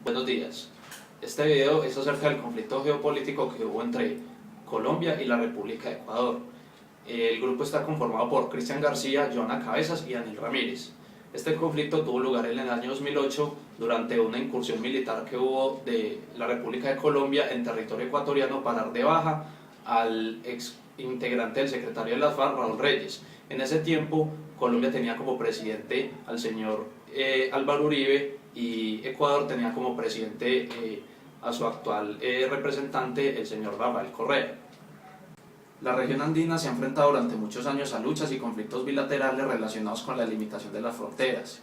Buenos días. Este video es acerca del conflicto geopolítico que hubo entre Colombia y la República de Ecuador. El grupo está conformado por Cristian García, Joana Cabezas y Daniel Ramírez. Este conflicto tuvo lugar en el año 2008 durante una incursión militar que hubo de la República de Colombia en territorio ecuatoriano para dar de baja al ex integrante del secretario de las FARC, Raúl Reyes. En ese tiempo, Colombia tenía como presidente al señor Álvaro Uribe y Ecuador tenía como presidente a su actual representante, el señor Rafael Correa. La región andina se ha enfrentado durante muchos años a luchas y conflictos bilaterales relacionados con la limitación de las fronteras.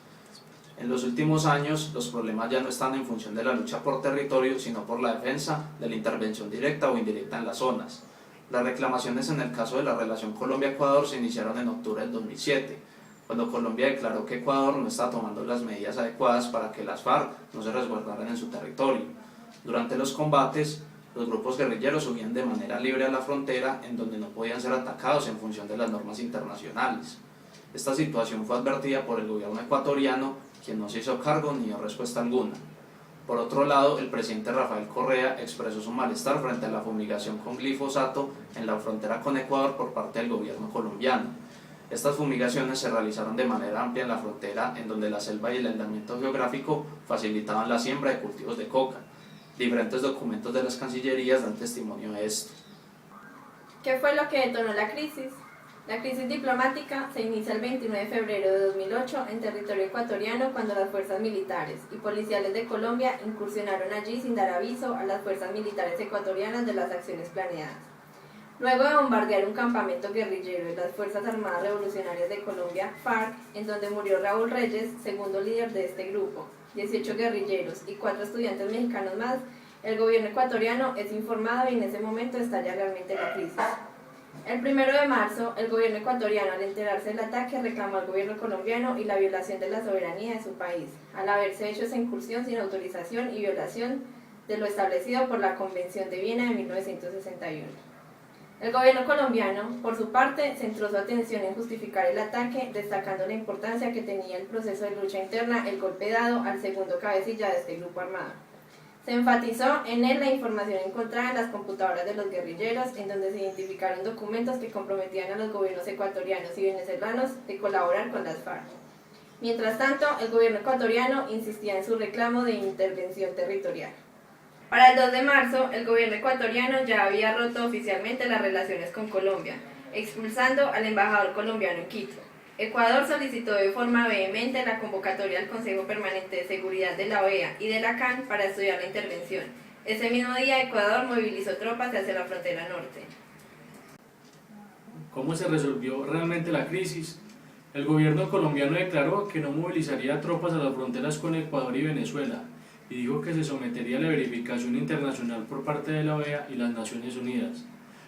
En los últimos años, los problemas ya no están en función de la lucha por territorio, sino por la defensa de la intervención directa o indirecta en las zonas. Las reclamaciones en el caso de la relación Colombia-Ecuador se iniciaron en octubre del 2007, cuando Colombia declaró que Ecuador no estaba tomando las medidas adecuadas para que las FARC no se resguardaran en su territorio. Durante los combates, los grupos guerrilleros subían de manera libre a la frontera, en donde no podían ser atacados en función de las normas internacionales. Esta situación fue advertida por el gobierno ecuatoriano, quien no se hizo cargo ni dio respuesta alguna. Por otro lado, el presidente Rafael Correa expresó su malestar frente a la fumigación con glifosato en la frontera con Ecuador por parte del gobierno colombiano. Estas fumigaciones se realizaron de manera amplia en la frontera, en donde la selva y el aislamiento geográfico facilitaban la siembra de cultivos de coca. Diferentes documentos de las cancillerías dan testimonio de esto. ¿Qué fue lo que detonó la crisis? La crisis diplomática se inicia el 29 de febrero de 2008 en territorio ecuatoriano cuando las fuerzas militares y policiales de Colombia incursionaron allí sin dar aviso a las fuerzas militares ecuatorianas de las acciones planeadas. Luego de bombardear un campamento guerrillero de las Fuerzas Armadas Revolucionarias de Colombia, FARC, en donde murió Raúl Reyes, segundo líder de este grupo, 18 guerrilleros y 4 estudiantes mexicanos más, el gobierno ecuatoriano es informado y en ese momento estalla realmente la crisis. El 1 de marzo, el gobierno ecuatoriano, al enterarse del ataque, reclamó al gobierno colombiano y la violación de la soberanía de su país, al haberse hecho esa incursión sin autorización y violación de lo establecido por la Convención de Viena de 1961. El gobierno colombiano, por su parte, centró su atención en justificar el ataque, destacando la importancia que tenía el proceso de lucha interna, el golpe dado al segundo cabecilla de este grupo armado. Se enfatizó en él la información encontrada en las computadoras de los guerrilleros, en donde se identificaron documentos que comprometían a los gobiernos ecuatorianos y venezolanos de colaborar con las FARC. Mientras tanto, el gobierno ecuatoriano insistía en su reclamo de intervención territorial. Para el 2 de marzo, el gobierno ecuatoriano ya había roto oficialmente las relaciones con Colombia, expulsando al embajador colombiano en Quito. Ecuador solicitó de forma vehemente la convocatoria al Consejo Permanente de Seguridad de la OEA y de la CAN para estudiar la intervención. Ese mismo día, Ecuador movilizó tropas hacia la frontera norte. ¿Cómo se resolvió realmente la crisis? El gobierno colombiano declaró que no movilizaría tropas a las fronteras con Ecuador y Venezuela, y dijo que se sometería a la verificación internacional por parte de la OEA y las Naciones Unidas.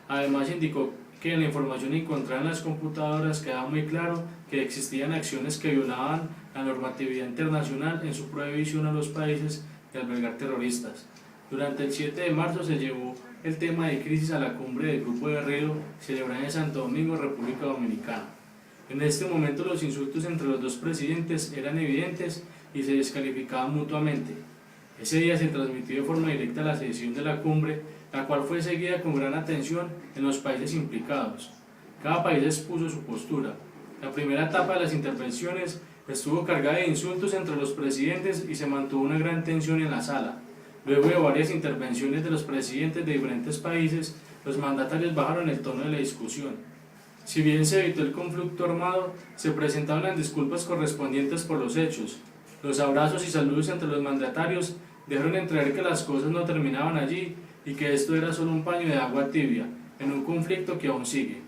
Además indicó que en la información encontrada en las computadoras quedaba muy claro que existían acciones que violaban la normatividad internacional en su prohibición a los países de albergar terroristas. Durante el 7 de marzo se llevó el tema de crisis a la cumbre del Grupo Guerrero celebrada en Santo Domingo, República Dominicana. En este momento los insultos entre los dos presidentes eran evidentes y se descalificaban mutuamente. Ese día se transmitió de forma directa la sesión de la cumbre, la cual fue seguida con gran atención en los países implicados. Cada país expuso su postura. La primera etapa de las intervenciones estuvo cargada de insultos entre los presidentes y se mantuvo una gran tensión en la sala. Luego de varias intervenciones de los presidentes de diferentes países, los mandatarios bajaron el tono de la discusión. Si bien se evitó el conflicto armado, se presentaron las disculpas correspondientes por los hechos. Los abrazos y saludos entre los mandatarios dejaron entrever que las cosas no terminaban allí y que esto era solo un paño de agua tibia en un conflicto que aún sigue.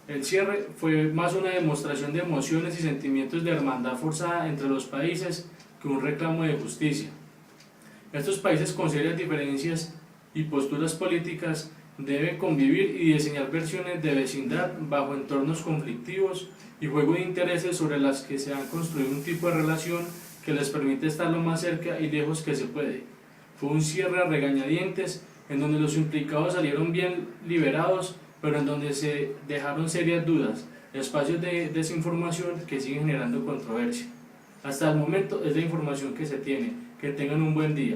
El cierre fue más una demostración de emociones y sentimientos de hermandad forzada entre los países que un reclamo de justicia. Estos países con serias diferencias y posturas políticas deben convivir y diseñar versiones de vecindad bajo entornos conflictivos y juego de intereses sobre las que se han construido un tipo de relación que les permite estar lo más cerca y lejos que se puede. Fue un cierre a regañadientes en donde los implicados salieron bien liberados, pero en donde se dejaron serias dudas, espacios de desinformación que siguen generando controversia. Hasta el momento es la información que se tiene. Que tengan un buen día.